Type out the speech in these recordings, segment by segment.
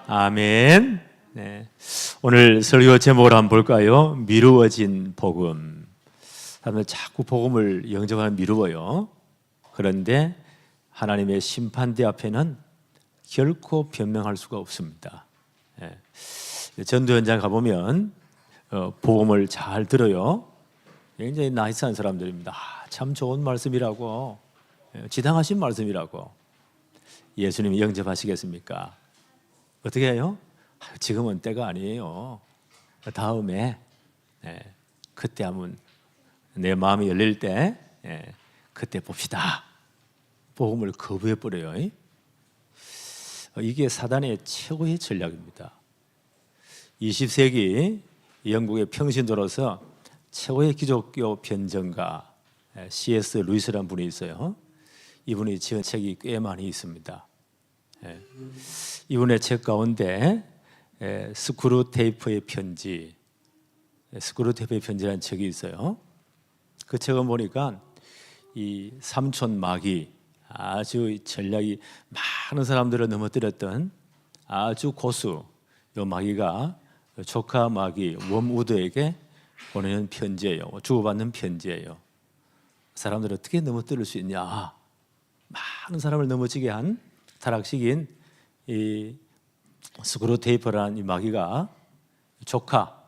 아멘. 네. 오늘 설교 제목을 한번 볼까요? 미루어진 복음. 사람들 자꾸 복음을 영접하면 미루어요. 그런데 하나님의 심판대 앞에는 결코 변명할 수가 없습니다. 네. 전도 현장 가보면 복음을 잘 들어요. 굉장히 나이스한 사람들입니다. 참 좋은 말씀이라고, 지당하신 말씀이라고. 예수님이 영접하시겠습니까? 어떻게 해요? 지금은 때가 아니에요. 다음에 그때 한번 내 마음이 열릴 때 그때 봅시다. 복음을 거부해버려요. 이게 사단의 최고의 전략입니다. 20세기 영국의 평신도로서 최고의 기독교 변증가 C.S. 루이스라는 분이 있어요. 이분이 지은 책이 꽤 많이 있습니다. 이분의 책 가운데 스크루테이프의 편지, 스크루테이프의 편지라는 책이 있어요. 그 책을 보니까 이 삼촌 마귀, 아주 전략이 많은 사람들을 넘어뜨렸던 아주 고수, 이 마귀가 조카 마귀 웜우드에게 보내는 편지예요. 주고받는 편지예요. 사람들을 어떻게 넘어뜨릴 수 있냐? 많은 사람을 넘어지게 한 타락시킨 이 스크루테이프라는 이 마귀가 조카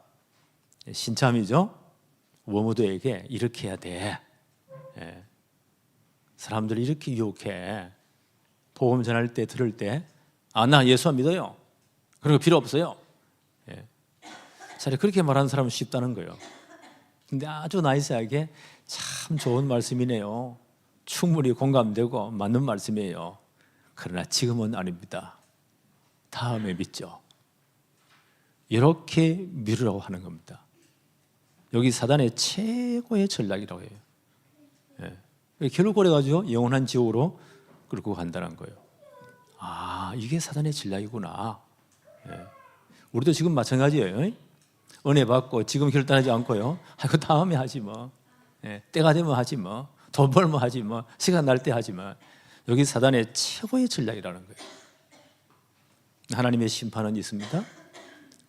신참이죠. 웜우드에게 이렇게 해야 돼. 사람들이 이렇게 유혹해. 복음 전할 때 들을 때 나 예수 안 믿어요. 그리고 필요 없어요. 차라리 그렇게 말하는 사람은 쉽다는 거예요. 근데 아주 나이스하게 참 좋은 말씀이네요. 충분히 공감되고 맞는 말씀이에요. 그러나 지금은 아닙니다. 다음에 믿죠. 이렇게 미루라고 하는 겁니다. 여기 사단의 최고의 전략이라고 해요. 결국 그래가지고 영원한 지옥으로 끌고 간다는 거예요. 이게 사단의 전략이구나. 우리도 지금 마찬가지예요. 은혜 받고 지금 결단하지 않고요. 그 다음에 하지 뭐. 때가 되면 하지 뭐. 돈 벌면 하지 뭐. 시간 날 때 하지 뭐. 여기 사단의 최고의 전략이라는 거예요. 하나님의 심판은 있습니다.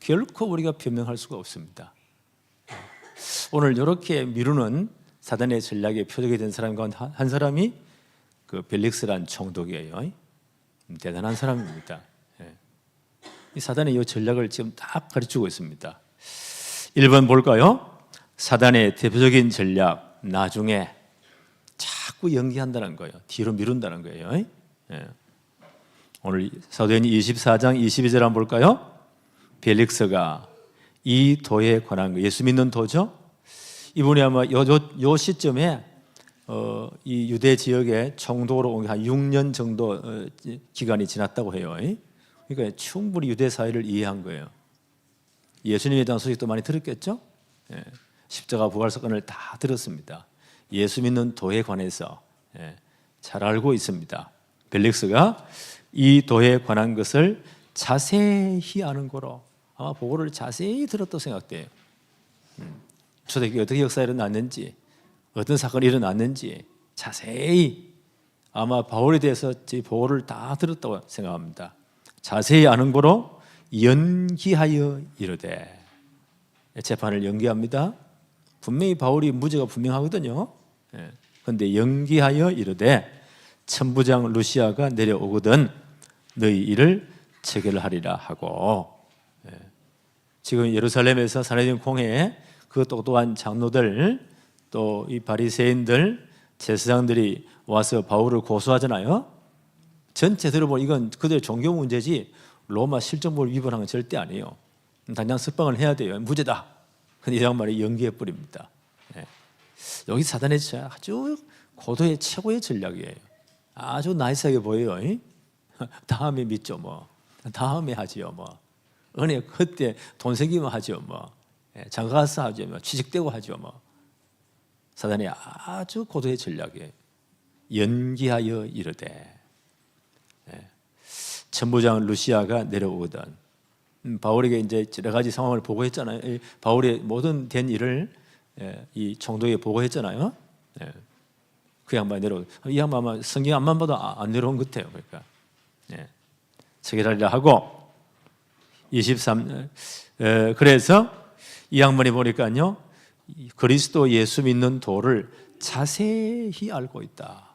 결코 우리가 변명할 수가 없습니다. 오늘 이렇게 미루는 사단의 전략의 표적이 된 사람 가운데 한 사람이 그 벨릭스라는 총독이에요. 대단한 사람입니다. 이 사단의 이 전략을 지금 딱 가르치고 있습니다. 1번 볼까요? 사단의 대표적인 전략, 나중에 자꾸 연기한다는 거예요. 뒤로 미룬다는 거예요. 오늘 사도행전 24장 22절 한번 볼까요? 벨릭스가 이 도에 관한 거, 예수 믿는 도죠. 이분이 아마 요 시점에 이 유대 지역에 총독으로 온 게 한 6년 정도 기간이 지났다고 해요. 그러니까 충분히 유대 사회를 이해한 거예요. 예수님에 대한 소식도 많이 들었겠죠? 십자가 부활 사건을 다 들었습니다. 예수 믿는 도에 관해서 잘 알고 있습니다. 벨릭스가 이 도에 관한 것을 자세히 아는 거로 아마 보고를 자세히 들었다고 생각돼요. 초대교회 어떻게 역사가 일어났는지, 어떤 사건이 일어났는지 자세히 아마 바울에 대해서 제 보고를 다 들었다고 생각합니다. 자세히 아는 거로 연기하여 이르되, 재판을 연기합니다. 분명히 바울이 무죄가 분명하거든요. 그런데 연기하여 이르되 천부장 루시아가 내려오거든 너희 일을 체결하리라 하고, 지금 예루살렘에서 사내된 공회에 그 똑똑한 장로들 또 이 바리새인들 제사장들이 와서 바울을 고소하잖아요. 전체 들어보면 이건 그들의 종교 문제지 로마 실정법을 위반한 건 절대 아니에요. 당장 석방을 해야 돼요. 무죄다. 근데 이 양반이 연기해 버립니다. 여기 사단의 아주 고도의 최고의 전략이에요. 아주 나이스하게 보여요. 다음에 믿죠 뭐. 다음에 하지요 뭐. 은혜 그때 돈 생기면 하죠 뭐. 장가가서 하죠 뭐. 취직되고 하죠 뭐. 사단의 아주 고도의 전략이에요. 연기하여 이르되 천부장 루시아가 내려오거든. 바울에게 이제 여러 가지 상황을 보고했잖아요. 바울의 모든 된 일을 이 총독에 보고했잖아요. 그 양반이 내려오. 이 양반 아마 성경 앞만 봐도 안 내려온 것 같아요. 그러니까 체결하리라 하고 그래서 이 양반이 보니까요, 그리스도 예수 믿는 도를 자세히 알고 있다.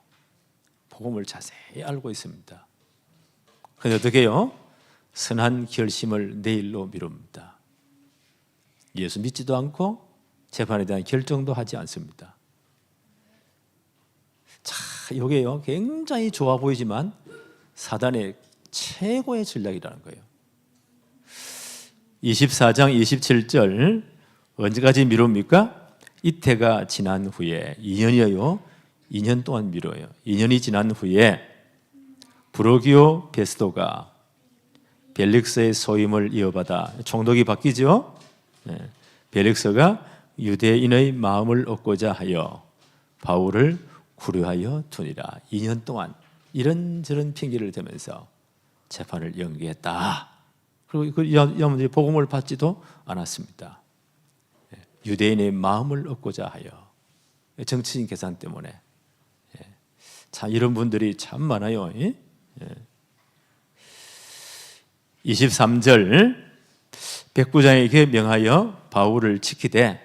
복음을 자세히 알고 있습니다. 그런데 어떻게 해요? 선한 결심을 내일로 미룹니다. 예수 믿지도 않고 재판에 대한 결정도 하지 않습니다. 자, 이게요 굉장히 좋아 보이지만 사단의 최고의 전략이라는 거예요. 24장 27절 언제까지 미룹니까? 이때가 지난 후에 2년이에요. 2년 동안 미뤄요. 2년이 지난 후에 브루기오 베스도가 벨릭스의 소임을 이어받아 총독이 바뀌죠. 벨릭스가 유대인의 마음을 얻고자 하여 바울을 구려하여 두니라. 2년 동안 이런저런 핑계를 대면서 재판을 연기했다. 그리고 그 여러분들이 복음을 받지도 않았습니다. 유대인의 마음을 얻고자 하여 정치인 계산 때문에. 참 이런 분들이 참 많아요. 23절 백부장에게 명하여 바울을 지키되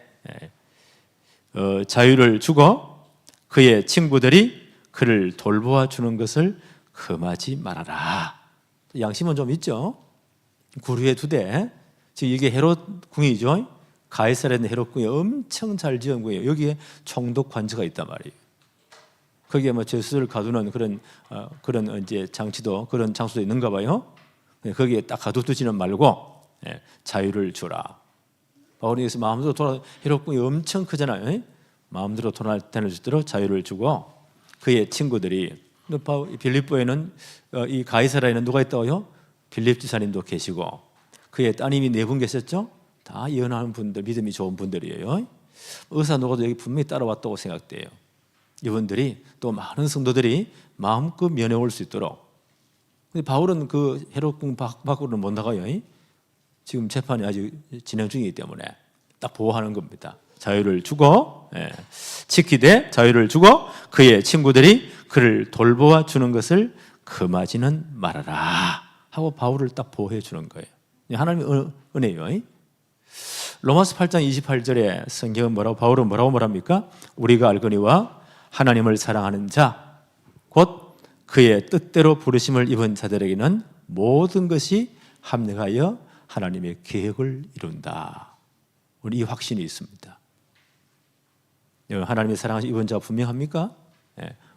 자유를 주고 그의 친구들이 그를 돌보아 주는 것을 금하지 말아라. 양심은 좀 있죠. 구류에 두되 지금 이게 헤롯 궁이죠. 가이사랴에 있는 헤롯 궁이 엄청 잘 지은 궁이에요. 여기에 총독 관저가 있단 말이에요. 거기에 뭐 죄수를 가두는 그런 이제 장치도 그런 장소도 있는가 봐요. 거기에 딱 가둬두지는 말고 자유를 주라. 바울이 여기서 마음대로 헤롯 궁이 엄청 크잖아요. 마음대로 돌아다닐 수 있도록 자유를 주고 그의 친구들이 빌립보에는 이 가이사랴에는 누가 있다고요? 빌립 지사님도 계시고 그의 따님이 4분 계셨죠? 다 예언하는 분들, 믿음이 좋은 분들이에요. 의사 누가도 여기 분명히 따라왔다고 생각돼요. 이분들이 또 많은 성도들이 마음껏 면회올 수 있도록. 근데 바울은 그 헤롯궁 밖으로는 못 나가요. 지금 재판이 아직 진행 중이기 때문에 딱 보호하는 겁니다. 자유를 주고 지키되 자유를 주고 그의 친구들이 그를 돌보아 주는 것을 금하지는 말아라 하고 바울을 딱 보호해 주는 거예요. 하나님의 은혜예요. 로마서 8장 28절에 성경은 바울은 뭐라고 말합니까? 우리가 알거니와 하나님을 사랑하는 자 곧 그의 뜻대로 부르심을 입은 자들에게는 모든 것이 합력하여 하나님의 계획을 이룬다. 우리 이 확신이 있습니다. 하나님의 사랑하신 입은 자가 분명합니까?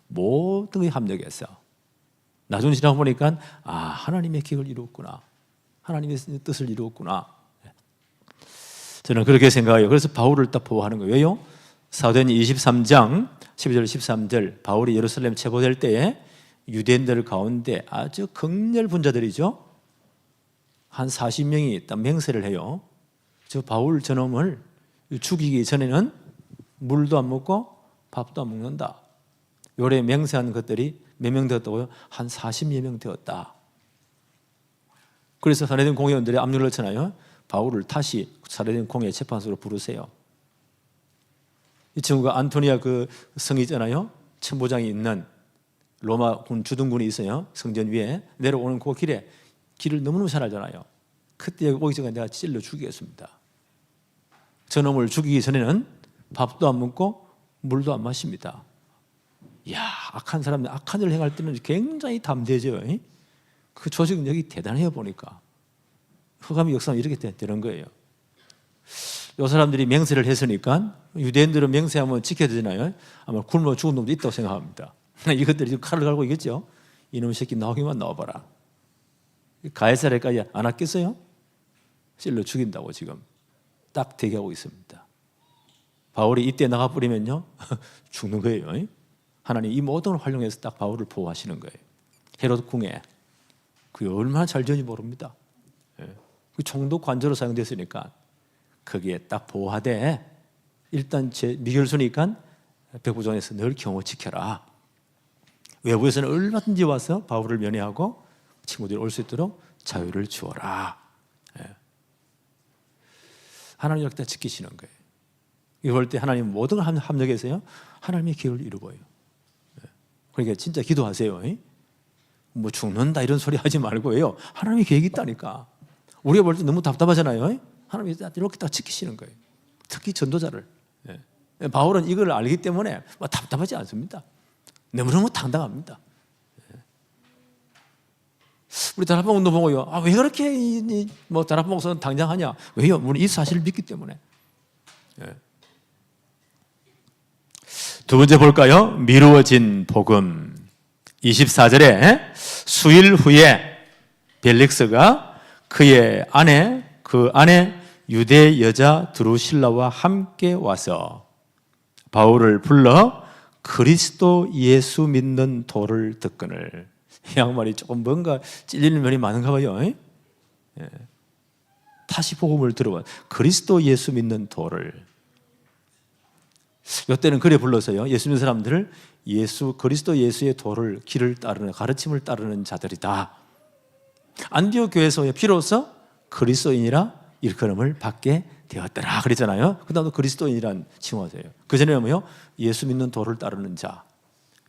모든 게 합력해서 나중에 지나고 보니까 하나님의 계획을 이루었구나. 하나님의 뜻을 이루었구나. 저는 그렇게 생각해요. 그래서 바울을 딱 보호하는 거예요. 왜요? 사도행 23장 12절 13절 바울이 예루살렘 체포될 때에 유대인들 가운데 아주 극렬 분자들이죠. 한 40명이 딱 맹세를 해요. 저 바울 저놈을 죽이기 전에는 물도 안 먹고 밥도 안 먹는다. 요래 맹세한 것들이 몇 명 되었다고요? 한 40여 명 되었다. 그래서 사내된 공회원들이 압력을 넣잖아요. 바울을 다시 사내된 공회 재판소로 부르세요. 이 친구가 안토니아 그 성이잖아요. 천부장이 있는 로마 군 주둔군이 있어요. 성전 위에 내려오는 그 길에 길을 너무너무 잘 알잖아요. 그때 오기 전에 내가 찔러 죽이겠습니다. 저놈을 죽이기 전에는 밥도 안 먹고 물도 안 마십니다. 이야, 악한 사람들 악한 일을 행할 때는 굉장히 담대해져요. 그 조직력이 대단해요. 보니까 흑암의 역사는 이렇게 되는 거예요. 이 사람들이 맹세를 했으니까 유대인들은 맹세하면 지켜야 되잖아요. 아마 굶어 죽은 놈도 있다고 생각합니다. 이것들이 지금 칼을 갈고 있겠죠. 이놈 새끼 나오기만 나와봐라. 가해사례까지 안 왔겠어요? 찔러 죽인다고 지금 딱 대기하고 있습니다. 바울이 이때 나가버리면요 죽는 거예요. 하나님 이 모든 걸 활용해서 딱 바울을 보호하시는 거예요. 헤롯 궁에 그게 얼마나 잘 지은지 모릅니다. 그 총독 관저로 사용됐으니까 거기에 딱 보호하되 일단 제 미결수니까 백부장에서 늘 경호 지켜라. 외부에서는 얼마든지 와서 바울을 면회하고 친구들이 올 수 있도록 자유를 주어라. 하나님 이렇게 다 지키시는 거예요. 이럴 때 하나님 모든 걸 합력해서요 하나님의 계획을 이루고요. 그러니까 진짜 기도하세요. 뭐 죽는다 이런 소리 하지 말고요. 하나님의 계획이 있다니까. 우리가 볼 때 너무 답답하잖아요. 하나님이 이렇게 딱 지키시는 거예요. 특히 전도자를. 바울은 이걸 알기 때문에 답답하지 않습니다. 너무너무 당당합니다. 우리 다락방 운동 보고요. 왜 그렇게 다락방 목사는 당당하냐? 왜요? 우리 이 사실을 믿기 때문에. 두 번째 볼까요? 미루어진 복음. 24절에 수일 후에 벨릭스가 그 안에 유대 여자 드루실라와 함께 와서 바울을 불러 그리스도 예수 믿는 도를 듣거늘. 이 양말이 조금 뭔가 찔리는 면이 많은가 봐요. 다시 복음을 들어봐. 그리스도 예수 믿는 도를. 이때는 그래 불러서요. 예수 믿는 사람들을 그리스도 예수의 도를 길을 따르는 가르침을 따르는 자들이다. 안디옥 교회에서 비로소 그리스도인이라 일컬음을 받게 되었더라 그랬잖아요. 그다음에 그리스도인이란 칭호세요. 그 전에는 뭐요? 예수 믿는 도를 따르는 자,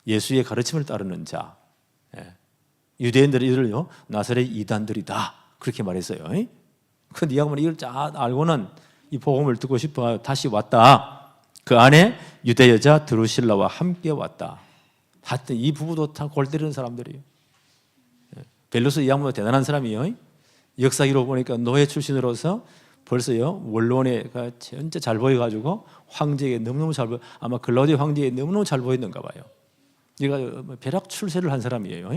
예수의 가르침을 따르는 자. 유대인들이 이들요 나사렛 이단들이다 그렇게 말했어요. 그런데 이 양반이 이걸 잘 알고는 이 복음을 듣고 싶어 다시 왔다. 그 안에 유대 여자 드루실라와 함께 왔다. 하여튼 이 부부도 다 골 때리는 사람들이에요. 벨루스 이 양반도 대단한 사람이에요. 역사기로 보니까 노예 출신으로서 벌써요 원론에 진짜 잘 보여가지고 황제에게 너무너무 잘 보여. 아마 글라우디오 황제에게 너무너무 잘 보였는가 봐요. 얘가 벼락 출세를 한 사람이에요.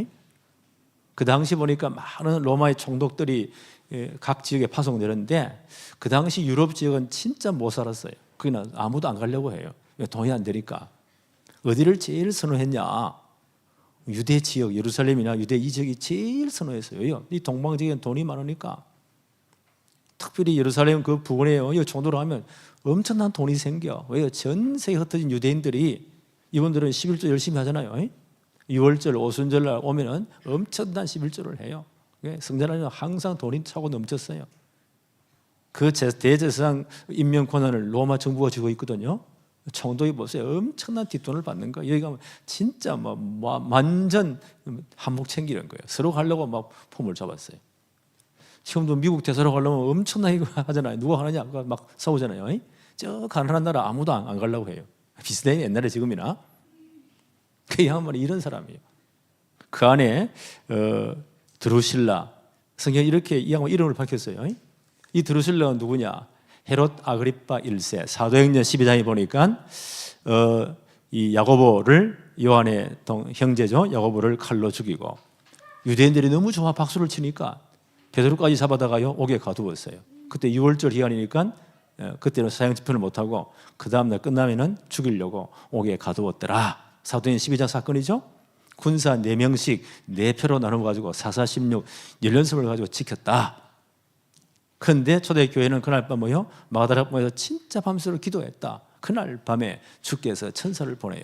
그 당시 보니까 많은 로마의 총독들이 각 지역에 파송되는데 그 당시 유럽 지역은 진짜 못 살았어요. 거기는 아무도 안 가려고 해요. 돈이 안 되니까. 어디를 제일 선호했냐? 유대 지역, 예루살렘이나 유대 이 지역이 제일 선호했어요. 이 동방 지역은 돈이 많으니까. 특별히 예루살렘 그 부근에요. 이 정도로 하면 엄청난 돈이 생겨. 왜요? 전 세계 흩어진 유대인들이 이분들은 11조 열심히 하잖아요. 6월절, 오순절날 오면은 엄청난 11조를 해요. 성전안에는 항상 돈이 차고 넘쳤어요. 그 대제사장 임명 권한을 로마 정부가 쥐고 있거든요. 총독이 보세요. 엄청난 뒷돈을 받는 거예요. 여기 가면 진짜 완전 한몫 챙기는 거예요. 서로 가려고 막 폼을 잡았어요. 지금도 미국 대사로 가려면 엄청나게 하잖아요. 누가 하느냐? 막 싸우잖아요. 저 가난한 나라 아무도 안 가려고 해요. 비슷해요. 옛날에 지금이나. 그 양반이 이런 사람이에요. 그 안에 드루실라. 성경이 이렇게 이 양반 이름을 밝혔어요. 이 드루실라가 누구냐? 헤롯 아그리파 1세. 사도행전 12장에 보니까 이 야고보를 요한의 형제죠. 야고보를 칼로 죽이고 유대인들이 너무 좋아 박수를 치니까 베드로까지 잡아다가요 옥에 가두었어요. 그때 6월절 기간이니까 그때는 사형 집행을 못하고 그 다음날 끝나면은 죽이려고 옥에 가두었더라. 사도행전 12장 사건이죠. 군사 4명씩 4표로 나눠가지고 사사십육 연련석을 가지고 지켰다. 그런데 초대교회는 그날 밤 뭐요? 마가다라 모여서 진짜 밤새도록 기도했다. 그날 밤에 주께서 천사를 보내요.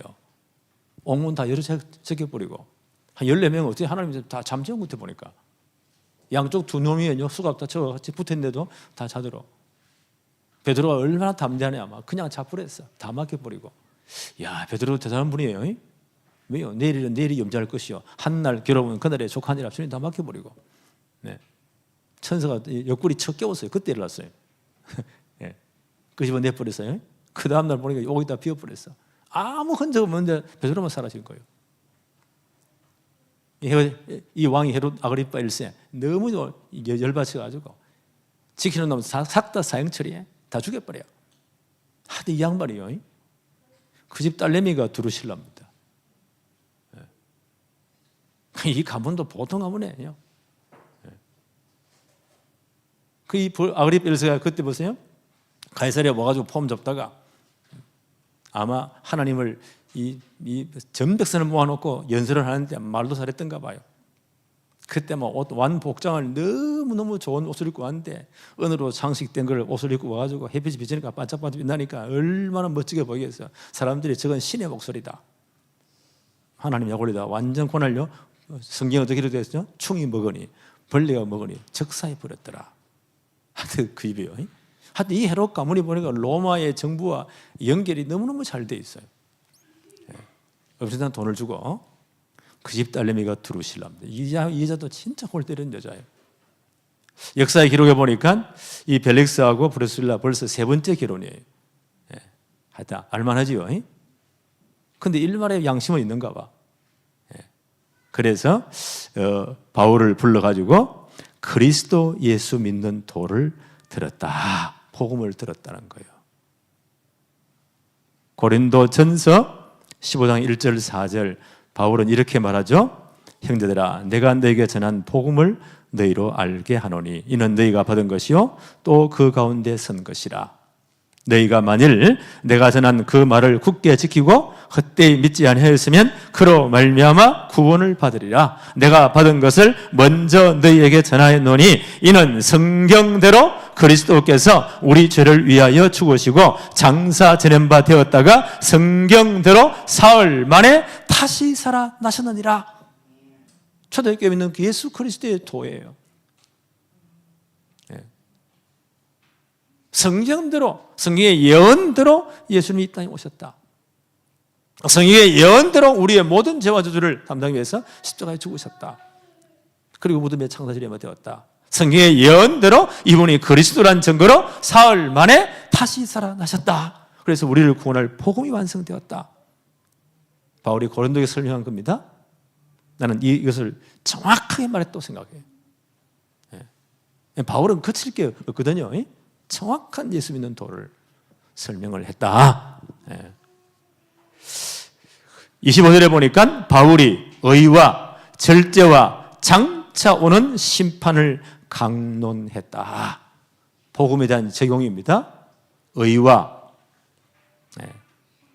옥문 다 열어 제껴버리고 한 14명 어떻게 하나님이 다 잠재운 것 같아 보니까 양쪽 두 놈이 수갑 다 같이 붙었는데도 다 자도록. 베드로가 얼마나 담대하냐 아마 그냥 자풀했어. 다 맡겨버리고. 야 베드로 대단한 분이에요. 왜요? 내일은 내일이 염자할 것이요. 한날 결혼은 그날에 족한 일 앞서니 다 맡겨버리고. 네. 천사가 옆구리 쳐 깨웠어요. 그때 일어났어요. 예. 그 집어 내버렸어요. 그 다음날 보니까 여기 다 비워버렸어. 아무 흔적 없는데 베드로만 사라진 거예요. 이 왕이 헤롯 아그리파 1세 너무 열받쳐가지고 지키는 놈 싹 다 사형 처리해. 다 죽여버려요. 하여튼 이 양반이요. 그 집 딸내미가 두루실라입니다. 이 가문도 보통 가문 아니에요. 그 아그리파 1세가 그때 보세요. 가이사랴 와가지고 폼 잡다가 아마 하나님을 이 전 백성을 모아놓고 연설을 하는데 말도 잘했던가 봐요. 그때 완 복장을 너무너무 좋은 옷을 입고 왔는데 은으로 장식된 걸 옷을 입고 와가지고 햇빛이 비치니까 반짝반짝 빛나니까 얼마나 멋지게 보이겠어요. 사람들이 저건 신의 목소리다. 하나님 약올리다. 완전 고난요. 성경에 어떻게 되어 있어요? 충이 먹으니 벌레가 먹으니 적사해 버렸더라. 하여튼 그 입이에요. 하여튼 이 헤롯 가문이 보니까 로마의 정부와 연결이 너무너무 잘 돼 있어요. 엄청난 돈을 주고 그 집 딸내미가 두루실라입니다. 이 여자도 진짜 골 때리는 여자예요. 역사의 기록에 보니까 이 벨릭스하고 브루실라 벌써 세 번째 결혼이에요. 하여튼 알만하지요. 근데 일말의 양심은 있는가 봐. 그래서 바울을 불러가지고 그리스도 예수 믿는 도를 들었다. 복음을 들었다는 거예요. 고린도전서 15장 1절 4절 바울은 이렇게 말하죠. 형제들아 내가 너에게 전한 복음을 너희로 알게 하노니 이는 너희가 받은 것이요 또 그 가운데 선 것이라. 너희가 만일 내가 전한 그 말을 굳게 지키고 헛되이 믿지 아니하였으면 그로 말미암아 구원을 받으리라. 내가 받은 것을 먼저 너희에게 전하였노니 이는 성경대로 그리스도께서 우리 죄를 위하여 죽으시고 장사 지낸 바 되었다가 성경대로 사흘 만에 다시 살아나셨느니라. 초대교회 믿는 예수 그리스도의 도예요. 성경대로, 성경의 예언대로 예수님이 이 땅에 오셨다. 성경의 예언대로 우리의 모든 죄와 저주를 담당하기 위해서 십자가에 죽으셨다. 그리고 무덤에 창사지례가 되었다. 성경의 예언대로 이분이 그리스도란 증거로 사흘 만에 다시 살아나셨다. 그래서 우리를 구원할 복음이 완성되었다. 바울이 고린도에 설명한 겁니다. 나는 이것을 정확하게 말했다고 생각해요. 바울은 거칠 게 없거든요. 정확한 예수 믿는 도를 설명을 했다. 25절에 보니까 바울이 의와 절제와 장차 오는 심판을 강론했다. 복음에 대한 적용입니다. 의와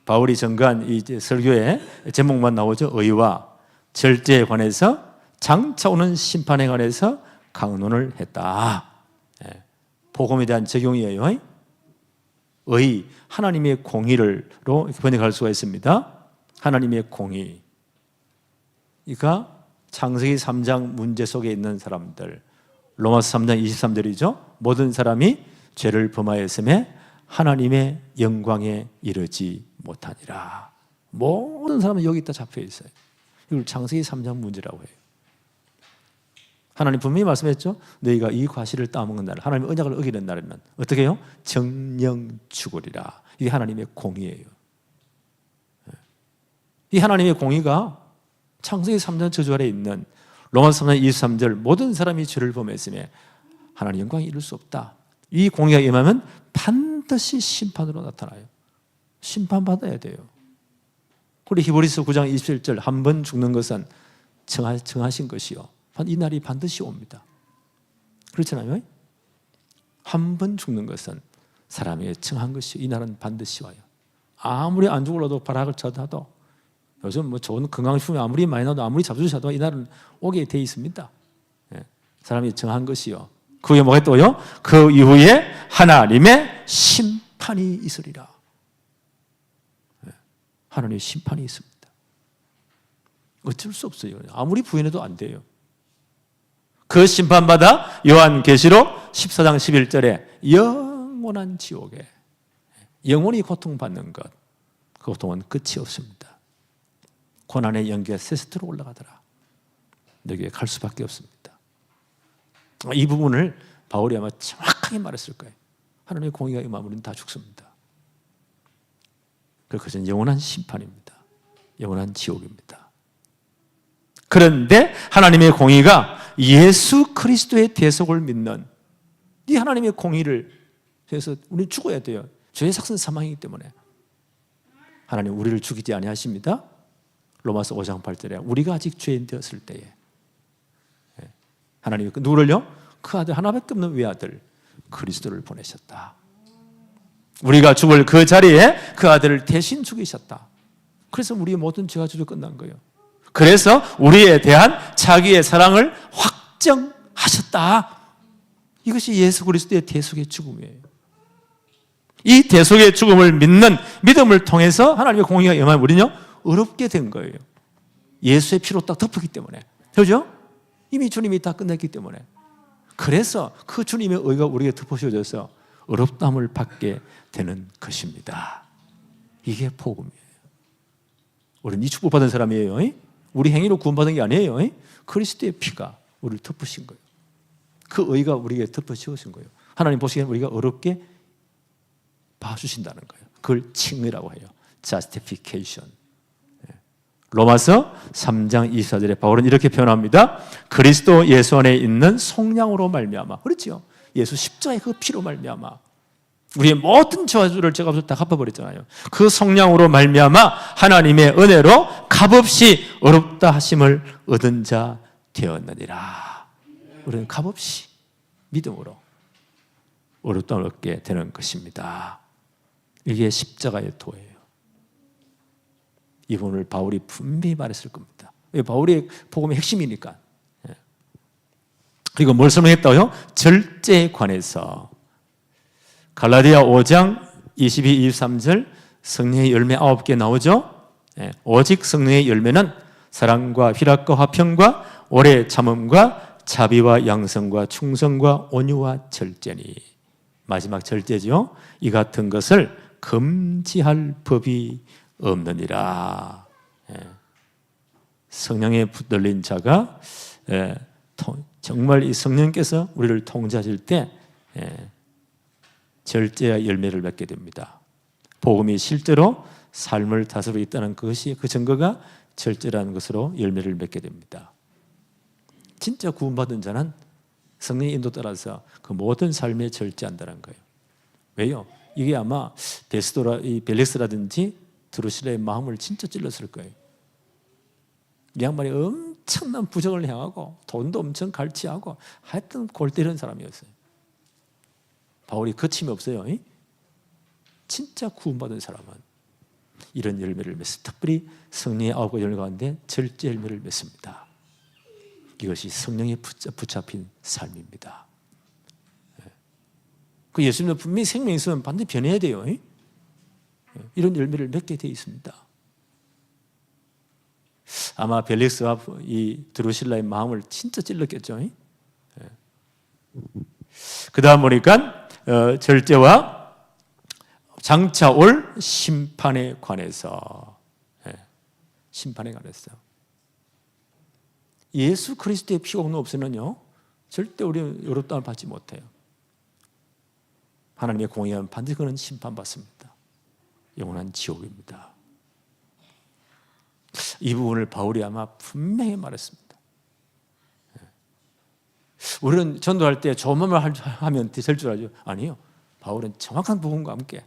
바울이 전가한 이 설교의 제목만 나오죠. 의와 절제에 관해서 장차 오는 심판에 관해서 강론을 했다. 복음에 대한 적용이에요. 의, 하나님의 공의로 번역할 수가 있습니다. 하나님의 공의. 그러니까 창세기 3장 문제 속에 있는 사람들, 로마서 3장 23절이죠. 모든 사람이 죄를 범하였음에 하나님의 영광에 이르지 못하니라. 모든 사람은 여기 있다 잡혀 있어요. 이걸 창세기 3장 문제라고 해요. 하나님 분명히 말씀했죠. 너희가 이 과실을 따먹는 날, 하나님의 언약을 어기는 날에는 어떻게 해요? 정령 죽으리라. 이게 하나님의 공의예요. 이 하나님의 공의가 창세기 3장 저주 아래 있는 로마서 3장 23절 모든 사람이 죄를 범했음에 하나님 영광이 이룰 수 없다. 이 공의가 임하면 반드시 심판으로 나타나요. 심판받아야 돼요. 그리고 히브리서 9장 27절 한 번 죽는 것은 정하신 것이요 이 날이 반드시 옵니다. 그렇잖아요. 한 번 죽는 것은 사람에게 정한 것이요 이 날은 반드시 와요. 아무리 안 죽으려도 발악을 쳐도 요즘 뭐 좋은 건강식품이 아무리 많이 나도 아무리 자주 쳐도 이 날은 오게 돼 있습니다. 사람이 정한 것이요. 그 후에 뭐가 또요? 그 이후에 하나님의 심판이 있으리라. 하나님의 심판이 있습니다. 어쩔 수 없어요. 아무리 부인해도 안 돼요. 그 심판받아 요한계시록 14장 11절에 영원한 지옥에 영원히 고통받는 것, 그 고통은 끝이 없습니다. 고난의 연기가 세스트로 올라가더라. 너에게 갈 수밖에 없습니다. 이 부분을 바울이 아마 정확하게 말했을 거예요. 하나님의 공의가 임하면 우리는 다 죽습니다. 그것은 영원한 심판입니다. 영원한 지옥입니다. 그런데 하나님의 공의가 예수 그리스도의 대속을 믿는 이 하나님의 공의를 위해서 우리는 죽어야 돼요. 죄의 삭은 사망이기 때문에 하나님 우리를 죽이지 아니하십니다. 로마서 5장 8절에 우리가 아직 죄인 되었을 때에 하나님이 누구를요? 그 아들 하나밖에 없는 외아들 그리스도를 보내셨다. 우리가 죽을 그 자리에 그 아들을 대신 죽이셨다. 그래서 우리의 모든 죄가 저주 끝난 거예요. 그래서 우리에 대한 자기의 사랑을 확정하셨다. 이것이 예수 그리스도의 대속의 죽음이에요. 이 대속의 죽음을 믿는 믿음을 통해서 하나님의 공의가 임하면 우리는요 어렵게 된 거예요. 예수의 피로 딱 덮었기 때문에. 그렇죠? 이미 주님이 다 끝냈기 때문에. 그래서 그 주님의 의가 우리에게 덮어씌워져서 어렵담을 받게 되는 것입니다. 이게 복음이에요. 우리는 이 축복받은 사람이에요. 우리 행위로 구원받은 게 아니에요. 그리스도의 피가 우리를 덮으신 거예요. 그 의가 우리에게 덮어씌워진 거예요. 하나님 보시기에는 우리가 어렵게 봐주신다는 거예요. 그걸 칭의라고 해요. justification. 로마서 3장 24절에 바울은 이렇게 표현합니다. 그리스도 예수 안에 있는 속량으로 말미암아. 그렇죠. 예수 십자가의 그 피로 말미암아 우리의 모든 저주를 제가 다 갚아버렸잖아요. 그 속량으로 말미암아 하나님의 은혜로 값없이 어렵다 하심을 얻은 자 되었느니라. 우리는 값없이 믿음으로 어렵다 얻게 되는 것입니다. 이게 십자가의 도예요. 이 부분을 바울이 분명히 말했을 겁니다. 바울의 복음의 핵심이니까. 그리고 뭘 설명했다고요? 절제에 관해서 갈라디아 5장 22, 23절 성령의 열매 9개 나오죠. 오직 성령의 열매는 사랑과 희락과 화평과 오래 참음과 자비와 양성과 충성과 온유와 절제니. 마지막 절제죠. 이 같은 것을 금지할 법이 없느니라. 성령에 붙들린 자가 정말 이 성령께서 우리를 통제하실 때 절제의 열매를 맺게 됩니다. 복음이 실제로 삶을 다스리고 있다는 것이 그 증거가 절제라는 것으로 열매를 맺게 됩니다. 진짜 구원받은 자는 성령의 인도 따라서 그 모든 삶에 절제한다는 거예요. 왜요? 이게 아마 이 벨릭스라든지 드루실라의 마음을 진짜 찔렀을 거예요. 이 양반이 엄청난 부정을 향하고 돈도 엄청 갈취하고 하여튼 골 때리는 사람이었어요. 바울이 거침이 없어요. 진짜 구원받은 사람은 이런 열매를 맺습니다. 특별히 성령의 9가지 열매 가운데 절제 열매를 맺습니다. 이것이 성령에 붙잡힌 삶입니다. 그 예수님은 분명히 생명이 있으면 반드시 변해야 돼요. 이런 열매를 맺게 되어 있습니다. 아마 벨릭스와 이 드루실라의 마음을 진짜 찔렀겠죠. 그 다음 보니까 절제와 장차 올 심판에 관해서 예수 그리스도의 피가 없으면요 절대 우리는 의롭다함을 받지 못해요. 하나님의 공의하면 반드시 그는 심판받습니다. 영원한 지옥입니다. 이 부분을 바울이 아마 분명히 말했습니다. 우리는 전도할 때 좋은 말만 하면 될 줄 알죠? 아니요. 바울은 정확한 부분과 함께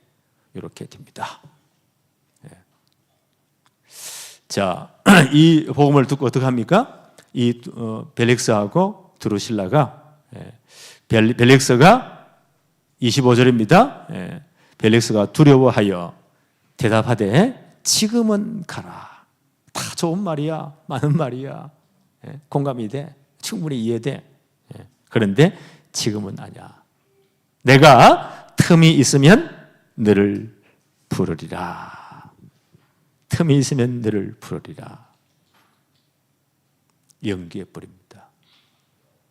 이렇게 됩니다. 자, 이 복음을 듣고 어떻게 합니까? 이 벨릭스하고 드루실라가 벨릭스가 25절입니다. 벨릭스가 두려워하여 대답하되 지금은 가라. 다 좋은 말이야. 많은 말이야. 공감이 돼. 충분히 이해돼. 그런데 지금은 아니야. 내가 틈이 있으면 너를 부르리라. 틈이 있으면 너를 부르리라. 연기해 버립니다.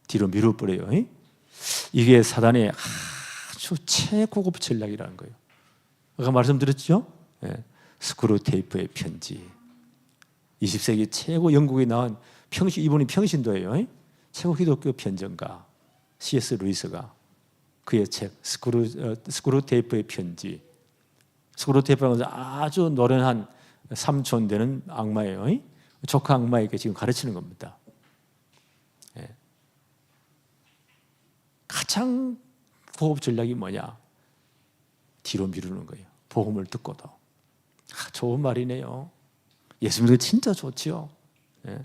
뒤로 밀어버려요. 이게 사단의 아주 최고급 전략이라는 거예요. 아까 말씀드렸죠? 스크루 테이프의 편지. 20세기 최고 영국에 나온 이분이 평신도예요. 최고 기독교 편전가 C.S. 루이스가 그의 책 스크루 테이프의 편지. 스크루 테이프라는 것은 아주 노련한 삼촌 되는 악마예요. 조카 악마에게 지금 가르치는 겁니다. 가장 고급 전략이 뭐냐? 뒤로 미루는 거예요. 복음을 듣고도. 좋은 말이네요. 예수 믿는 게 진짜 좋지요. 근데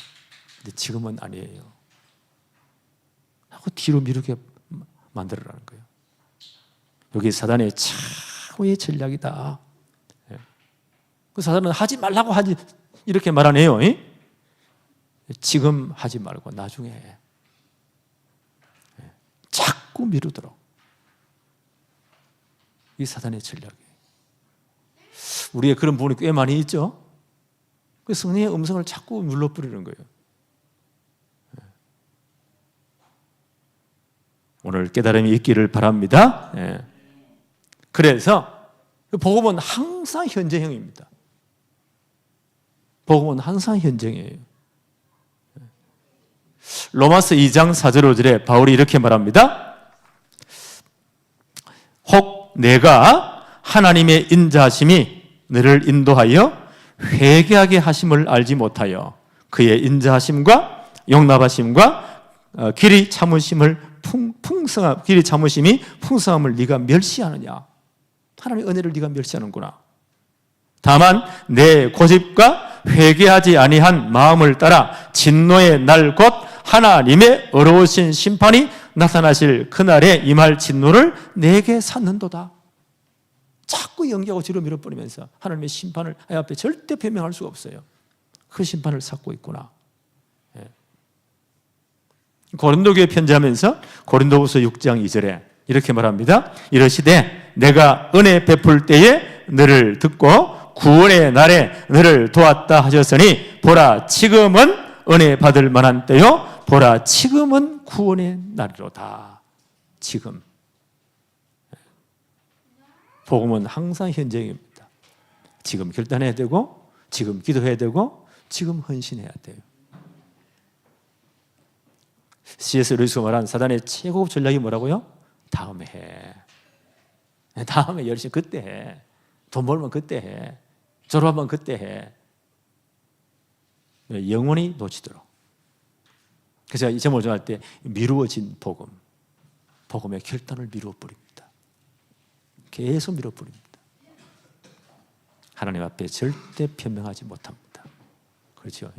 지금은 아니에요. 하고 뒤로 미루게 만들어라는 거예요. 여기 사단의 최고의 전략이다. 그 사단은 하지 말라고 하지 이렇게 말하네요. 지금 하지 말고 나중에 자꾸 미루도록. 이 사단의 전략이에요. 우리의 그런 부분이 꽤 많이 있죠. 그 성령의 음성을 자꾸 눌러버리는 거예요. 오늘 깨달음이 있기를 바랍니다. 그래서 복음은 항상 현재형입니다. 복음은 항상 현재형이에요. 로마서 2장 4절 5절에 바울이 이렇게 말합니다. 혹 내가 하나님의 인자하심이 너를 인도하여 회개하게 하심을 알지 못하여 그의 인자하심과 용납하심과 길이 참으심이 풍성함을 네가 멸시하느냐. 하나님의 은혜를 네가 멸시하는구나. 다만 내 고집과 회개하지 아니한 마음을 따라 진노의 날 곧 하나님의 어려우신 심판이 나타나실 그날에 임할 진노를 내게 샀는도다. 자꾸 연기하고 뒤로 밀어버리면서 하나님의 심판을 앞에 절대 변명할 수가 없어요. 그 심판을 샀고 있구나. 고린도교에 편지하면서 고린도후서 6장 2절에 이렇게 말합니다. 이러시되 내가 은혜 베풀 때에 너를 듣고 구원의 날에 너를 도왔다 하셨으니 보라 지금은 은혜 받을 만한 때요 보라 지금은 구원의 날이로다. 지금 복음은 항상 현재입니다. 지금 결단해야 되고 지금 기도해야 되고 지금 헌신해야 돼요. C.S. 루이스가 말한 사단의 최고급 전략이 뭐라고요? 다음에 해. 다음에 열심히 그때 해. 돈 벌면 그때 해. 졸업하면 그때 해. 영원히 놓치도록. 그래서 이 제목을 정할 때 미루어진 복음. 복음의 결단을 미루어버립니다. 계속 미뤄버립니다. 하나님 앞에 절대 변명하지 못합니다. 그렇죠?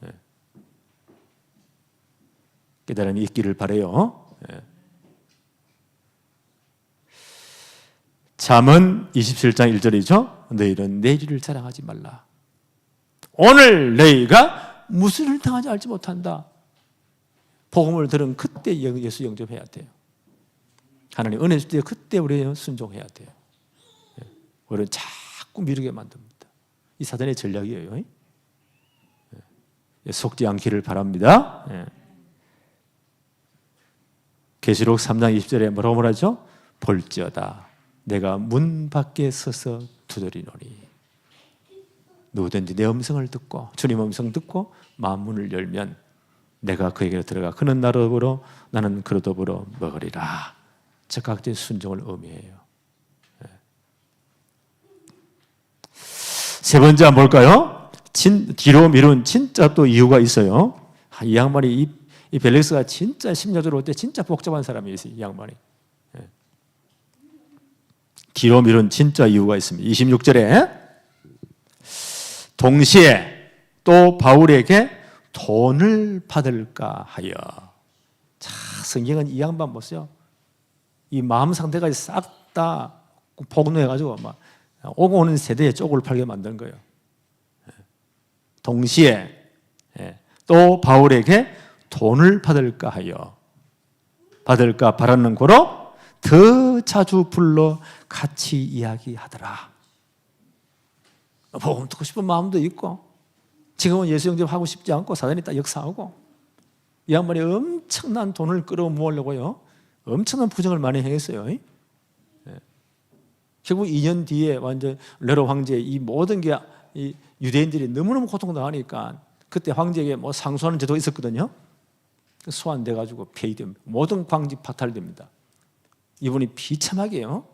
네. 깨달음이 있기를 바라요. 네. 잠언 27장 1절이죠. 너희는 내일을 자랑하지 말라. 오늘 너희가 무슨 일을 당하지 알지 못한다. 복음을 들은 그때 예수 영접해야 돼요. 하나님 은혜 줄 때 그때 우리는 순종해야 돼요. 우리는 자꾸 미루게 만듭니다. 이 사단의 전략이에요. 속지 않기를 바랍니다. 계시록 3장 20절에 뭐라고 말하죠? 볼지어다 내가 문 밖에 서서 두드리노니 누구든지 내 음성을 듣고 주님 음성 듣고 만문을 열면 내가 그에게로 들어가 그는 나로 더불어 나는 그로 더불어 먹으리라. 적극적인 순종을 의미해요. 세 번째 한번 볼까요? 뒤로 미룬 진짜 또 이유가 있어요. 이 양반이 이 벨릭스가 진짜 심리학으로 올 때 진짜 복잡한 사람이에요. 이 양반이. 뒤로 미룬 진짜 이유가 있습니다. 26절에 동시에 또 바울에게 돈을 받을까 하여. 자, 성경은 이 양반 보세요. 이 마음 상태까지 싹 다 폭로해가지고 막 오고 오는 세대에 쪽을 팔게 만든 거예요. 동시에 또 바울에게 돈을 받을까 하여. 받을까 바라는 고로 더 자주 불러 같이 이야기하더라. 복음 듣고 싶은 마음도 있고 지금은 예수 영접하고 싶지 않고 사단이 딱 역사하고 이 양반이 엄청난 돈을 끌어모으려고요. 엄청난 부정을 많이 행했어요. 결국 2년 뒤에 완전 네로 황제 이 모든 게 이 유대인들이 너무너무 고통당하니까 그때 황제에게 뭐 상소하는 제도가 있었거든요. 소환돼 가지고 폐위됩니다. 모든 광지 박탈됩니다. 이분이 비참하게요.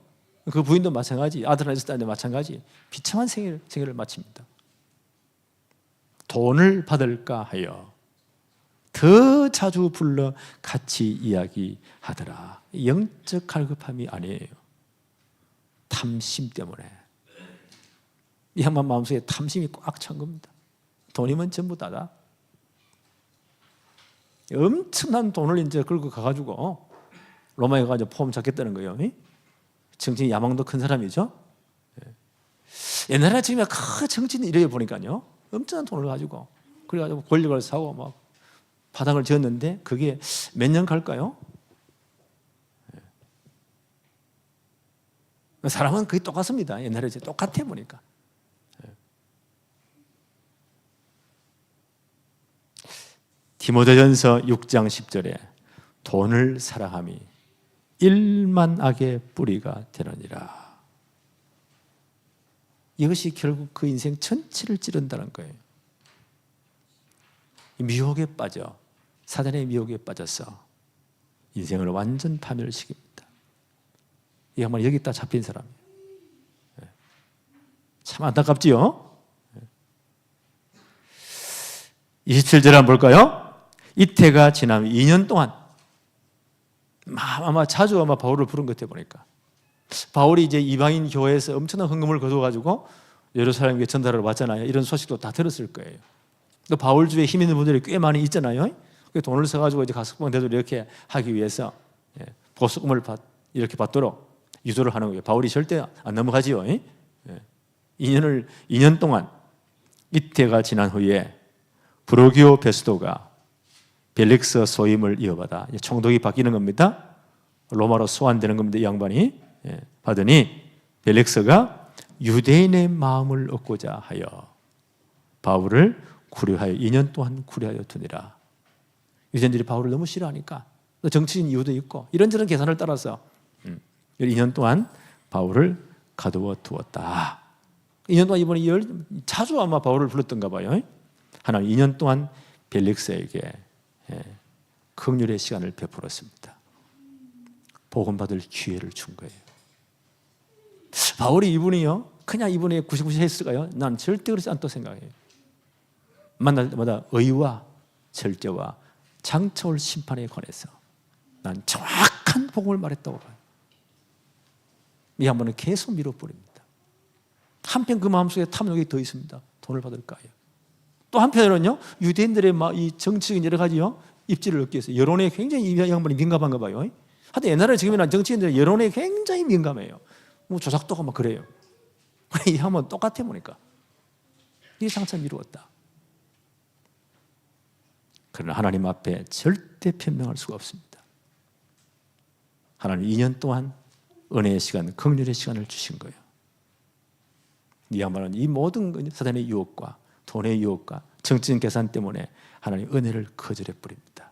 그 부인도 마찬가지, 아들 하나 있을 때도 마찬가지 비참한 생애를 마칩니다. 돈을 받을까 하여 더 자주 불러 같이 이야기하더라. 영적 갈급함이 아니에요. 탐심 때문에. 이 양반 마음속에 탐심이 꽉 찬 겁니다. 돈이면 전부 다다. 엄청난 돈을 이제 끌고 가가지고 로마에 가가지고 포함 잡겠다는 거예요. 정치인 야망도 큰 사람이죠. 옛날에 지금 큰 정치인 이래 보니까요. 엄청난 돈을 가지고 그래가지고 권력을 사고 막 바닥을 지었는데 그게 몇 년 갈까요? 사람은 거의 똑같습니다. 옛날에 똑같아 보니까. 디모데전서 6장 10절에 돈을 사랑함이 일만 악의 뿌리가 되느니라. 이것이 결국 그 인생 전체를 찌른다는 거예요. 미혹에 빠져 사단의 미혹에 빠져서 인생을 완전 파멸시킵니다. 이 한번 여기 있다 잡힌 사람이에요. 참 안타깝지요? 27절 한번 볼까요? 이때가 지나면 2년 동안 아마 자주 바울을 부른 것 같아 보니까 바울이 이제 이방인 교회에서 엄청난 헌금을 거둬가지고 예루살렘에 전달을 왔잖아요. 이런 소식도 다 들었을 거예요. 또 바울 주위에 힘 있는 분들이 꽤 많이 있잖아요. 돈을 써가지고 이제 각석방 대도 이렇게 하기 위해서 보수금을 이렇게 받도록 유도를 하는 거예요. 바울이 절대 안 넘어가지요. 2년 동안 이때가 지난 후에 브로기오 베스도가 벨릭스 소임을 이어받아 총독이 바뀌는 겁니다. 로마로 소환되는 겁니다. 이 양반이 받으니 벨릭스가 유대인의 마음을 얻고자 하여 바울을 구류하여 2년 동안 구류하여 두니라. 유대인들이 바울을 너무 싫어하니까 정치인 이유도 있고 이런저런 계산을 따라서 2년 동안 바울을 가두어 두었다. 2년 동안 이번에 자주 아마 바울을 불렀던가 봐요. 하나님 2년 동안 벨릭스에게 긍휼의 시간을 베풀었습니다. 복음 받을 기회를 준 거예요. 바울이 이분이요, 그냥 이분이 99세 했을까요? 난 절대 그렇지 않다고 생각해요. 만날 때마다 의와 절제와 장차올 심판에 관해서 난 정확한 복음을 말했다고 봐요. 이 양반은 계속 밀어버립니다. 한편 그 마음속에 탐욕이 더 있습니다. 돈을 받을까요? 또 한편으로는요, 유대인들의 이 정치적인 여러 가지요 입지를 얻기 위해서 여론에 굉장히 이 양반이 민감한가 봐요. 하여튼 옛날에 지금이나 정치인들은 여론에 굉장히 민감해요. 뭐 조작도 하고 막 그래요. 이 양반은 똑같아 보니까 이 장차 미루었다. 그러나 하나님 앞에 절대 변명할 수가 없습니다. 하나님 2년 동안 은혜의 시간, 긍휼의 시간을 주신 거예요. 이 양반은 이 모든 사단의 유혹과 돈의 유혹과 정치적 계산 때문에 하나님 은혜를 거절해 버립니다.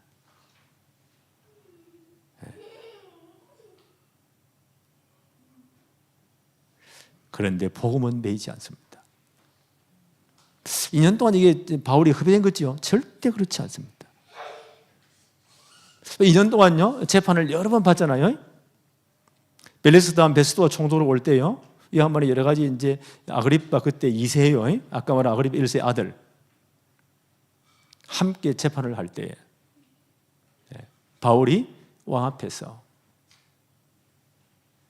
그런데 복음은 매이지 않습니다. 2년 동안 이게 바울이 흡입된 거죠? 절대 그렇지 않습니다. 2년 동안요 재판을 여러 번 받잖아요. 벨릭스 다음 베스도가 총독으로 올 때요, 이 양반이 여러 가지 이제 아그리빠 그때 2세예요. 아까 말한 아그리빠 1세 아들 함께 재판을 할 때에 바울이 왕 앞에서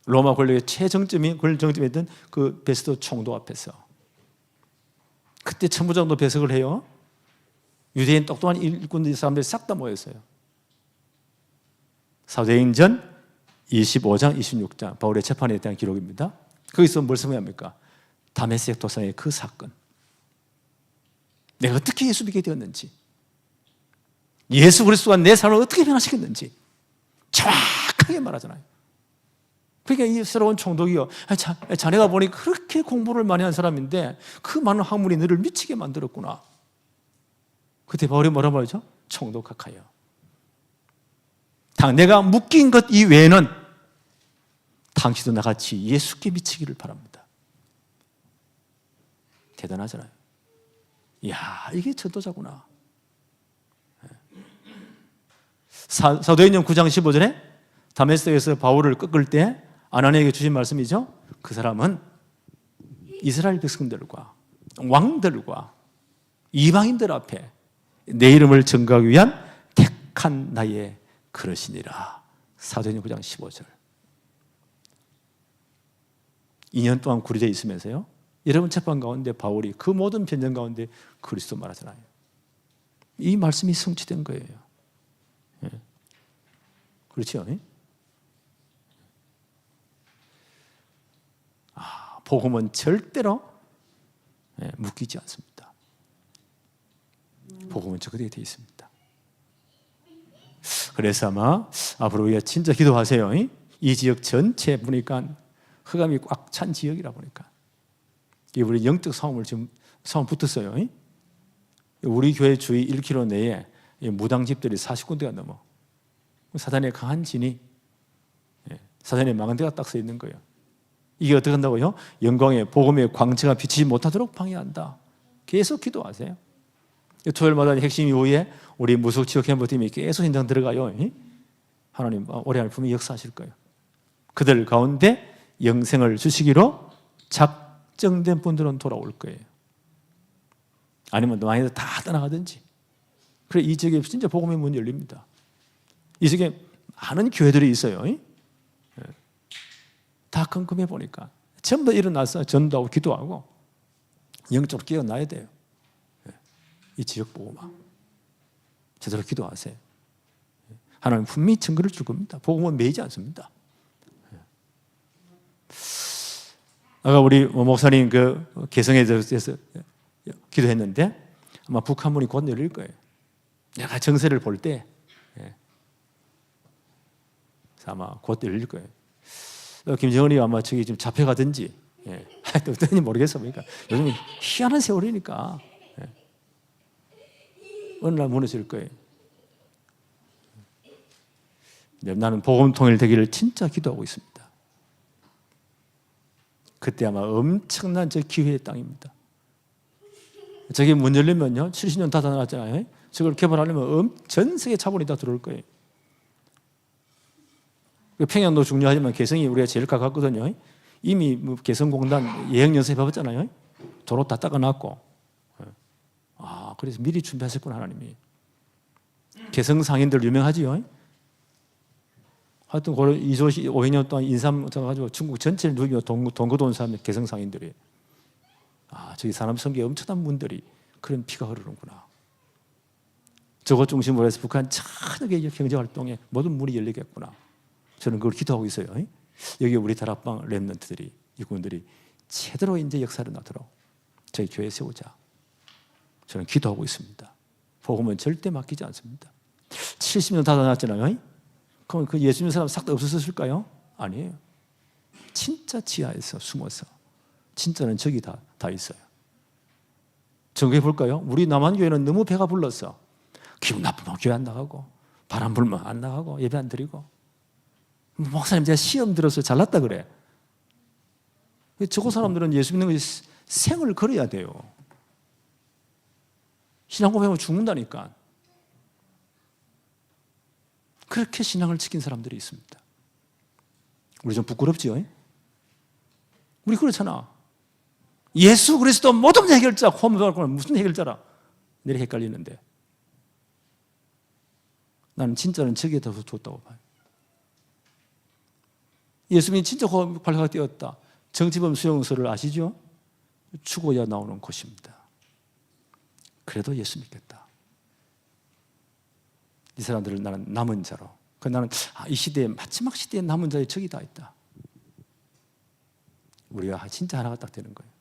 로마 권력의 정점이었던 그 베스도 총독 앞에서 그때 1000부 정도 배석을 해요. 유대인 똑똑한 일꾼들 사람들이 싹 다 모였어요. 사도행전 25장, 26장 바울의 재판에 대한 기록입니다. 거기서 뭘 설명합니까? 다메섹 도상의 그 사건, 내가 어떻게 예수 믿게 되었는지, 예수 그리스도가 내 삶을 어떻게 변화시켰는지 정확하게 말하잖아요. 그러니까 이 새로운 총독이요, 자네가 보니 그렇게 공부를 많이 한 사람인데 그 많은 학문이 너를 미치게 만들었구나. 그때 바울이 뭐라 말하죠? 총독하여 내가 묶인 것 이외에는 당신도 나같이 예수께 미치기를 바랍니다. 대단하잖아요. 이야, 이게 전도자구나. 사도행전 9장 15절에 다메섹에서 바울을 꺾을 때 아나니에게 주신 말씀이죠. 그 사람은 이스라엘 백성들과 왕들과 이방인들 앞에 내 이름을 증거하기 위한 택한 나의 그릇이니라. 사도행전 9장 15절. 2년 동안 구류되어 있으면서요, 여러분 재판 가운데 바울이 그 모든 변정 가운데 그리스도 말하잖아요. 이 말씀이 성취된 거예요. 그렇죠? 복음은 절대로 묶이지 않습니다. 복음은 저그대에 되어 있습니다. 그래서 아마 앞으로 우리가 진짜 기도하세요. 이 지역 전체 보니까 흑암이 꽉 찬 지역이라 보니까 우리 영적 싸움을 지금 싸움 붙었어요. 우리 교회 주위 1km 내에 무당집들이 40군데가 넘어. 사단의 강한 진이, 사단의 망한 데가 딱 서 있는 거예요. 이게 어떻게 한다고요? 영광의 복음의 광채가 비치지 못하도록 방해한다. 계속 기도하세요. 토요일마다 핵심 이후에 우리 무속치유 캠프팀이 계속 현장 들어가요. 하나님 올해 안에 분명히 역사하실 거예요. 그들 가운데 영생을 주시기로 작정된 분들은 돌아올 거예요. 아니면 망해서 다 떠나가든지. 그래, 이 지역에 진짜 복음의 문이 열립니다. 이 지역에 많은 교회들이 있어요. 다 컴컴해 보니까 전부 다 일어나서 전도하고 기도하고 영적으로 깨어나야 돼요. 이 지역 복음화 제대로 기도하세요. 하나님 분명히 증거를 줄 겁니다. 복음은 매이지 않습니다. 아까 우리 목사님 그 개성에 대해서 기도했는데 아마 북한문이 곧 열릴 거예요. 내가 정세를 볼 때 아마 곧 열릴 거예요. 김정은이 아마 저기 지금 잡혀가든지 어떤지 모르겠어 보니까 요즘 희한한 세월이니까 어느 날 무너질 거예요. 나는 복음 통일되기를 진짜 기도하고 있습니다. 그때 아마 엄청난 저 기회의 땅입니다. 저게 문 열리면요 70년 다 닫아놨잖아요. 저걸 개발하려면 전 세계 자본이 다 들어올 거예요. 평양도 중요하지만 개성이 우리가 제일 가깝거든요. 이미 뭐 개성공단 예행연수 해봤잖아요. 도로 다 닦아놨고. 그래서 미리 준비하셨구나 하나님이. 개성 상인들 유명하지요. 하여튼 고려 이조시 500년 동안 인삼 가지고 중국 전체를 누비며 동거도 온 사람이 개성 상인들이. 저기 사람 성계에 엄청난 문들이 그런 피가 흐르는구나. 저것 중심으로 해서 북한 전역의 경제활동에 모든 문이 열리겠구나. 저는 그걸 기도하고 있어요. 여기 우리 다락방 렘넌트들이, 이군들이 제대로 이제 역사를 나도록 저희 교회 세우자. 저는 기도하고 있습니다. 복음은 절대 맡기지 않습니다. 70년 닫아놨잖아요. 그럼 그 예수 믿는 사람 싹 다 없었을까요? 아니에요. 진짜 지하에서 숨어서 진짜는 저기 다 있어요. 정교회 볼까요? 우리 남한교회는 너무 배가 불렀어. 기분 나쁘면 교회 안 나가고 바람 불면 안 나가고 예배 안 드리고. 목사님 제가 시험 들어서 잘났다 그래. 저거 사람들은 예수 믿는 것이 생을 걸어야 돼요. 신앙 고백하면 죽는다니까. 그렇게 신앙을 지킨 사람들이 있습니다. 우리 좀 부끄럽지요? 우리 그렇잖아. 예수 그리스도 모든 해결자, 홈즈는 무슨 해결자라? 내리 헷갈리는데. 나는 진짜는 저기에 더 좋다고 봐요. 예수님이 진짜 발화가 되었다. 정치범 수용소를 아시죠? 죽어야 나오는 곳입니다. 그래도 예수 믿겠다. 이 사람들을 나는 남은 자로. 나는 이 시대의 마지막 시대의 남은 자의 적이 다 있다. 우리가 진짜 하나가 딱 되는 거예요.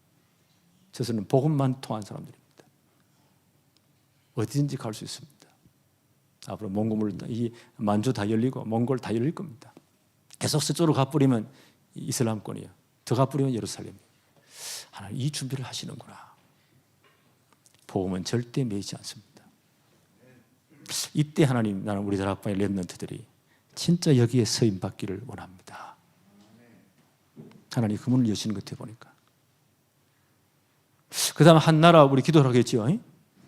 저서는 복음만 통한 사람들입니다. 어디든지 갈 수 있습니다. 앞으로 몽골 이 만주 다 열리고 몽골 다 열릴 겁니다. 계속 서쪽으로 가버리면 이슬람권이에요. 더 가버리면 예루살렘이에요. 하나님 이 준비를 하시는구나. 복음은 절대 매이지 않습니다. 이때 하나님, 나는 우리 다락방의 렘넌트들이 진짜 여기에 서임 받기를 원합니다. 하나님 그 문을 여시는 것 같아 보니까. 그 다음 한 나라 우리 기도를 하겠죠.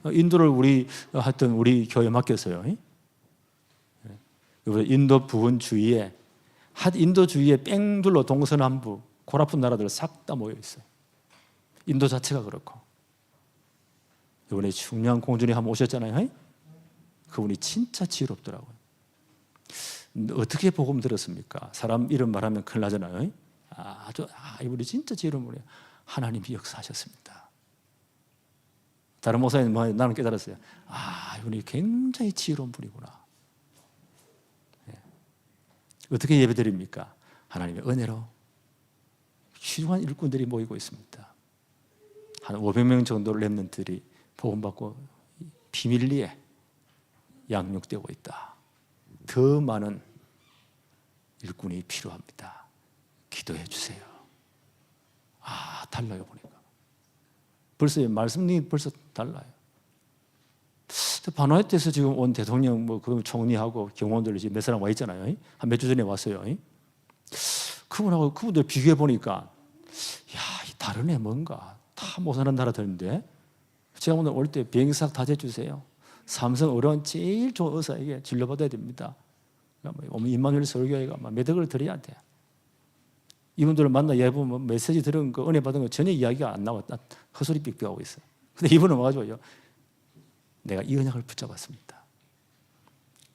인도를 우리 하여튼 우리 교회에 맡겼어요. 인도 부분 주위에 인도 주위에 뺑 둘러 동서남부 골아픈 나라들 싹 다 모여 있어요. 인도 자체가 그렇고. 이번에 중요한 공주님 한번 오셨잖아요. 그분이 진짜 지혜롭더라고요. 어떻게 복음 들었습니까? 사람 이름 말하면 큰일 나잖아요. 이분이 진짜 지혜로운 분이에요. 하나님이 역사하셨습니다. 다른 목사님 나는 깨달았어요. 이분이 굉장히 지혜로운 분이구나. 어떻게 예배드립니까? 하나님의 은혜로 훌륭한 일꾼들이 모이고 있습니다. 한 500명 정도 렘넌트들이 복음받고 비밀리에 양육되고 있다. 더 많은 일꾼이 필요합니다. 기도해 주세요. 달라요 보니까. 벌써 말씀이 벌써 달라요. 바누아투에서 지금 온 대통령, 그 총리하고 경호원들 지금 몇 사람 와 있잖아요. 한 몇 주 전에 왔어요. 그분하고 그분들 비교해 보니까, 다르네 뭔가 다 못 사는 나라들인데 제가 오늘 올 때 비행사 다 해주세요. 삼성 의료원 제일 좋은 의사에게 진료받아야 됩니다. 임마누엘 서울교회가 몇 억을 드려야 돼. 이분들을 만나 예보면 메시지 들은 거, 은혜 받은 거 전혀 이야기가 안 나왔다. 헛소리 삑삑하고 있어요. 근데 이분은 와가지고요, 내가 이 언약을 붙잡았습니다.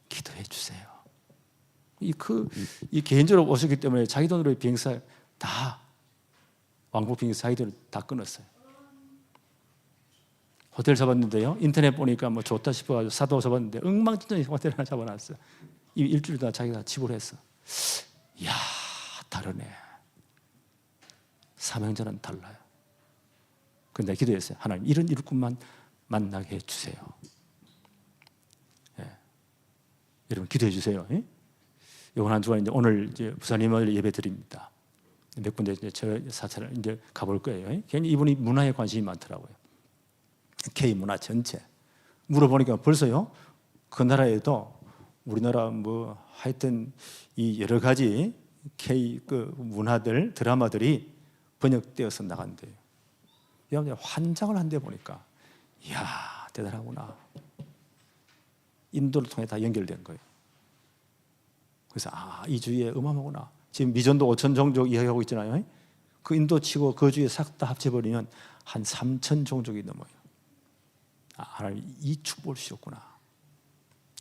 기도해 주세요. 이 개인적으로 오셨기 때문에 자기 돈으로 비행사 다, 왕복 비행사 자기 돈을 다 끊었어요. 호텔 잡았는데요, 인터넷 보니까 뭐 좋다 싶어가지고 사도 잡았는데 엉망진창 호텔 하나 잡아놨어요. 일주일 동안 자기가 지불했어. 이야, 다르네. 사명자는 달라요. 근데 기도했어요. 하나님, 이런 일꾼만 만나게 해주세요. 예. 여러분 기도해 주세요. 예? 이번 한 주간 이제 오늘 이제 부사님을 예배 드립니다. 몇 군데 이제 저 사찰을 이제 가볼 거예요. 예? 괜히 이분이 문화에 관심이 많더라고요. K 문화 전체 물어보니까 벌써요, 그 나라에도 우리나라 뭐 하여튼 이 여러 가지 K 그 문화들 드라마들이 번역되어서 나간대요. 여러분 환장을 한데 보니까 이야 대단하구나. 인도를 통해 다 연결된 거예요. 그래서 이 주위에 어마어마구나. 지금 미전도 5천 종족 이야기하고 있잖아요. 그 인도 치고 그 주위에 싹 다 합쳐버리면 한 3천 종족이 넘어요. 하나님 이 축복을 주셨구나.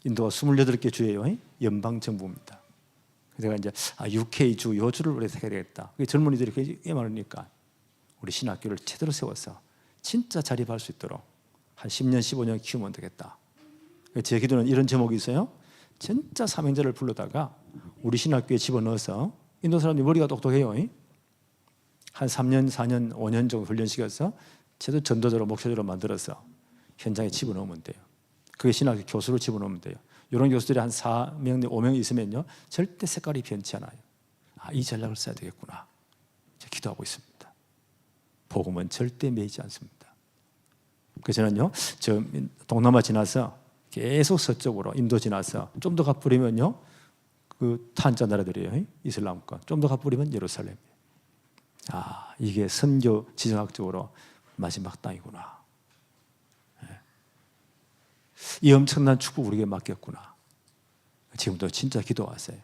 인도가 28개 주예요. 연방 정부입니다. 제가 이제 UK 주 요 주를 우리 세워야 되겠다. 젊은이들이 꽤 많으니까 우리 신학교를 제대로 세워서 진짜 자립할 수 있도록 한 10년, 15년 키우면 되겠다. 제 기도는 이런 제목이 있어요. 진짜 사명자를 불러다가 우리 신학교에 집어넣어서, 인도 사람들이 머리가 똑똑해요. 한 3년, 4년, 5년 정도 훈련시켜서 제대로 전도자로 목사자로 만들어서 현장에 집어넣으면 돼요. 그게 신학교 교수로 집어넣으면 돼요. 이런 교수들이 한 4명, 5명 있으면요 절대 색깔이 변치 않아요. 이 전략을 써야 되겠구나. 제가 기도하고 있습니다. 복음은 절대 매이지 않습니다. 그래서 저는요, 저 동남아 지나서 계속 서쪽으로 인도 지나서 좀 더 가버리면요 그 탄자 나라들이에요. 이슬람권. 좀 더 가버리면 예루살렘이에요. 이게 선교 지정학적으로 마지막 땅이구나. 이 엄청난 축복 우리에게 맡겼구나. 지금도 진짜 기도하세요.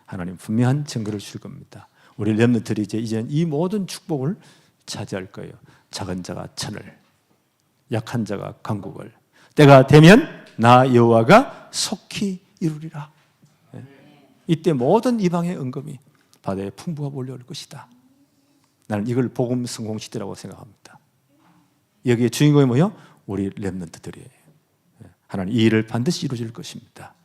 하나님 분명한 증거를 주실 겁니다. 우리 렘넌트들이 이제 이 모든 축복을 차지할 거예요. 작은 자가 천을, 약한 자가 강국을. 때가 되면 나 여호와가 속히 이루리라. 이때 모든 이방의 은금이 바다에 풍부가 몰려올 것이다. 나는 이걸 복음 성공 시대라고 생각합니다. 여기에 주인공이 뭐예요? 우리 렘넌트들이에요. 하나님 이 일을 반드시 이루어질 것입니다.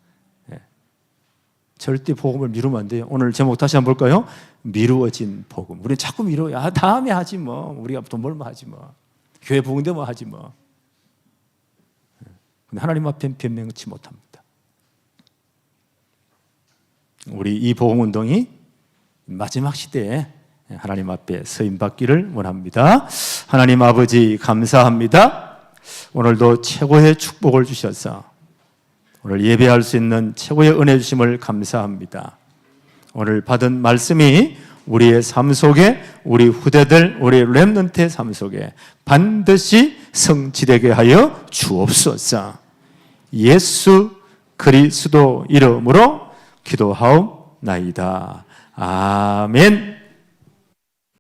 절대 복음을 미루면 안 돼요. 오늘 제목 다시 한번 볼까요? 미루어진 복음. 우리는 자꾸 미뤄요. 다음에 하지 뭐. 우리가 돈 벌면 하지 뭐. 교회 부흥되면 하지 뭐. 근데 하나님 앞에 변명치 못합니다. 우리 이 복음 운동이 마지막 시대에 하나님 앞에 서임받기를 원합니다. 하나님 아버지 감사합니다. 오늘도 최고의 축복을 주셔서 오늘 예배할 수 있는 최고의 은혜 주심을 감사합니다. 오늘 받은 말씀이 우리의 삶 속에, 우리 후대들, 우리 렘넌트의 삶 속에 반드시 성취되게 하여 주옵소서. 예수 그리스도 이름으로 기도하옵나이다. 아멘.